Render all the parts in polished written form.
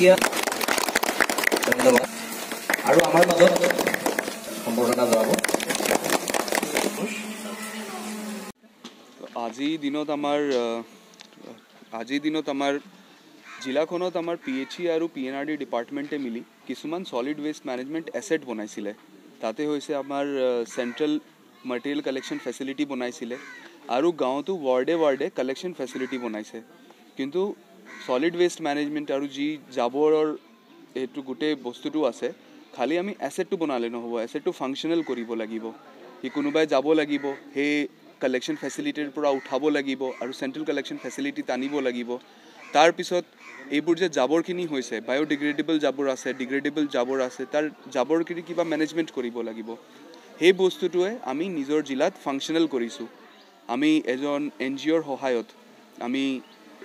এতিয়া ধন্যবাদ আৰু আমাৰ মাজত সম্বৰ্ধনা জনাব। আজিৰ দিনত আমাৰ জিলাখনত আমাৰ PHE আৰু PNRD ডিপাৰ্টমেণ্টে মিলি কিছুমান ছলিড ৱেষ্ট মেনেজমেণ্ট এছেট বনাইছিলে। তাতে হৈছে আমাৰ চেণ্ট্ৰেল মেটেৰিয়েল কালেকশ্যন ফেচিলিটি বনাইছিলে আৰু গাঁৱতো ৱাৰ্ডে কালেকশ্যন ফেচিলিটি বনাইছে। কিন্তু ছলিড ৱেষ্ট মেনেজমেণ্ট আৰু যি জাবৰৰ এইটো গোটেই বস্তুটো আছে, খালি আমি এছেটটো বনালে নহ'ব, এছেটটো ফাংচনেল কৰিব লাগিব। সি কোনোবাই যাব লাগিব, সেই কালেকশ্যন ফেচিলিটিৰ পৰা উঠাব লাগিব আৰু চেণ্ট্ৰেল কালেকশ্যন ফেচিলিটিত আনিব লাগিব। তাৰপিছত এইবোৰ যে জাবৰখিনি হৈছে, বায়'ডিগ্ৰেডেবল জাবৰ আছে, ডিগ্ৰেডেবল জাবৰ আছে, তাৰ জাবৰখিনি কিবা মেনেজমেণ্ট কৰিব লাগিব। সেই বস্তুটোৱে আমি নিজৰ জিলাত ফাংচনেল কৰিছোঁ। আমি এজন NGOৰ সহায়ত আমি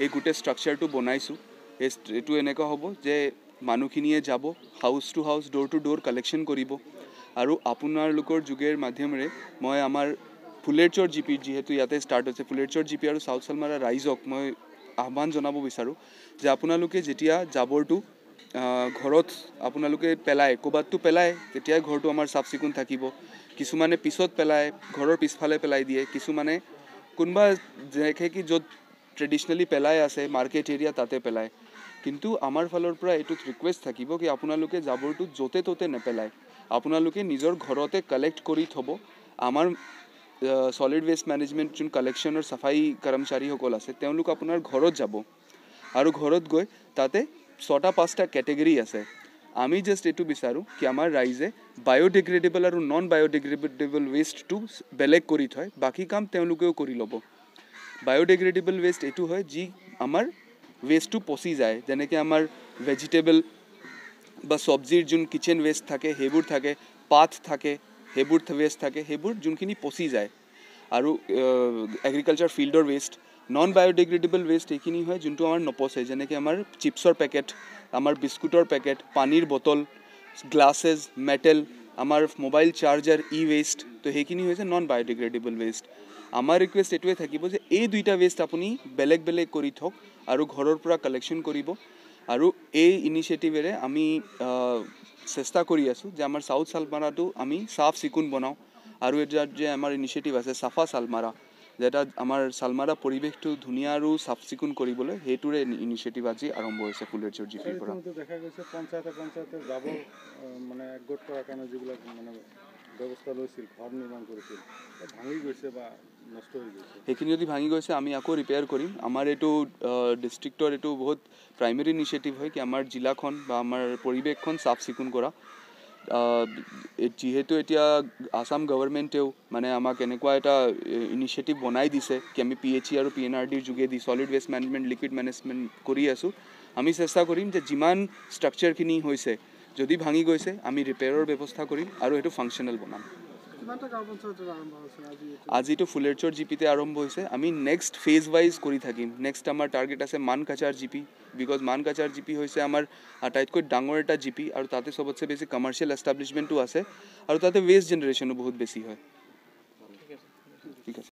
এই গোটেই ষ্ট্ৰাকচাৰটো বনাইছোঁ। এইটো এনেকুৱা হ'ব যে মানুহখিনিয়ে যাব, house to house, door to door collection কৰিব আৰু আপোনালোকৰ যোগেৰ মাধ্যমেৰে মই আমাৰ ফুলেৰচৰ GP যিহেতু ইয়াতে ষ্টাৰ্ট হৈছে, ফুলেৰচৰ GP আৰু চাউথ চালমাৰা ৰাইজক মই আহ্বান জনাব বিচাৰোঁ যে আপোনালোকে যেতিয়া জাবৰটো ঘৰত আপোনালোকে পেলায়, ক'ৰবাততো পেলায়, তেতিয়াই ঘৰটো আমাৰ চাফ চিকুণ থাকিব। কিছুমানে পিছত পেলায়, ঘৰৰ পিছফালে পেলাই দিয়ে, কিছুমানে কোনোবা দেখে কি য'ত ট্ৰেডিশ্যনেলি পেলাই আছে মাৰ্কেট এৰিয়া তাতে পেলায়। কিন্তু আমাৰ ফালৰ পৰা এইটোত ৰিকুৱেষ্ট থাকিব কি আপোনালোকে জাবৰটো য'তে ত'তে নেপেলায়, আপোনালোকে নিজৰ ঘৰতে কালেক্ট কৰি থ'ব। আমাৰ ছলিড ৱেষ্ট মেনেজমেণ্ট যোন কালেকশ্যনৰ চাফাই কৰ্মচাৰীসকল আছে, তেওঁলোক আপোনাৰ ঘৰত যাব আৰু ঘৰত গৈ তাতে 6-5টা কেটেগৰী আছে। আমি জাষ্ট এইটো বিচাৰোঁ কি আমাৰ ৰাইজে বায়'ডিগ্ৰেডেবল আৰু নন বায়'ডিগ্ৰেডেবল ৱেষ্টটো বেলেগ কৰি থয়, বাকী কাম তেওঁলোকেও কৰি ল'ব। বায়'ডিগ্ৰেডেবল ৱেষ্ট এইটো হয় যি আমাৰ ৱেষ্টটো পচি যায়, যেনেকৈ আমাৰ ভেজিটেবল বা চব্জিৰ যোন কিচেন ৱেষ্ট থাকে সেইবোৰ থাকে, পাত থাকে সেইবোৰ ৱেষ্ট থাকে, সেইবোৰ যোনখিনি পচি যায়। আৰু এগ্ৰিকালচাৰ ফিল্ডৰ ৱেষ্ট, নন বায়'ডিগ্ৰেডেবল ৱেষ্ট এইখিনি হয় যোনটো আমাৰ নপচে, যেনেকৈ আমাৰ চিপছৰ পেকেট, আমাৰ বিস্কুটৰ পেকেট, পানীৰ বটল, গ্লাছেছ, মেটেল, আমাৰ মোবাইল চাৰ্জাৰ, ৱেষ্ট, তো সেইখিনি হৈছে নন বায়'ডিগ্ৰেডেবল ৱেষ্ট। আমাৰ ৰিকুৱেষ্ট এইটোৱে থাকিব যে এই দুইটা ৱেষ্ট আপুনি বেলেগ বেলেগ কৰি থওক আৰু ঘৰৰ পৰা কালেকশ্যন কৰিব। আৰু এই ইনিচিয়েটিভেৰে আমি চেষ্টা কৰি আছোঁ যে আমাৰ চাউথ চালমাৰাটো আমি চাফ চিকুণ বনাওঁ। আৰু এটা যে আমাৰ ইনিচিয়েটিভ আছে চাফা চালমাৰা, যেটা আমাৰ চালমাৰা পৰিৱেশটো ধুনীয়া আৰু চাফ চিকুণ কৰিবলৈ, সেইটোৰে ইনিচিয়েটিভ আজি আৰম্ভ হৈছে ফুলেৰচৰ GPৰ পৰা। দেখা গৈছে পঞ্চায়তে জাবৰ মানে একগোট কৰাৰ কাৰণে যিবিলাক মানে ব্যৱস্থা লৈছিল, ঘৰ নিৰ্মাণ কৰিছিল, ভাঙি গৈছে বা নষ্ট হৈ গৈছে। সেইখিনি যদি ভাঙি গৈছে আমি আকৌ ৰিপেয়াৰ কৰিম। আমাৰ এইটো ডিষ্ট্ৰিক্টৰ এইটো বহুত প্ৰাইমেৰী ইনিচিয়েটিভ হয় কি আমাৰ জিলাখন বা আমাৰ পৰিৱেশখন চাফ চিকুণ কৰা। যিহেতু এতিয়া আসাম গভৰ্ণমেণ্টেও মানে আমাক এনেকুৱা এটা ইনিচিয়েটিভ বনাই দিছে কি আমি PHE আৰু PNRDৰ যোগেদি solid waste management, liquid management কৰি আছোঁ। আমি চেষ্টা কৰিম যে যিমান ষ্ট্ৰাকচাৰখিনি হৈছে, যদি ভাঙি গৈছে আমি ৰিপেয়াৰৰ ব্যৱস্থা কৰিম আৰু সেইটো ফাংচনেল বনাম। আজিতো ফুলেৰচৰ GPতে আৰম্ভ হৈছে, আমি নেক্সট ফেজ ৱাইজ কৰি থাকিম। নেক্সট আমাৰ টাৰ্গেট আছে Mankachar GP, because Mankachar GP হৈছে আমাৰ আটাইতকৈ ডাঙৰ এটা GP আৰু তাতে চবতছে বেছি কমাৰ্চিয়েল এষ্টাব্লিছমেণ্টো আছে আৰু তাতে ৱেষ্ট জেনেৰেশ্যনো বহুত বেছি হয়। ঠিক আছে।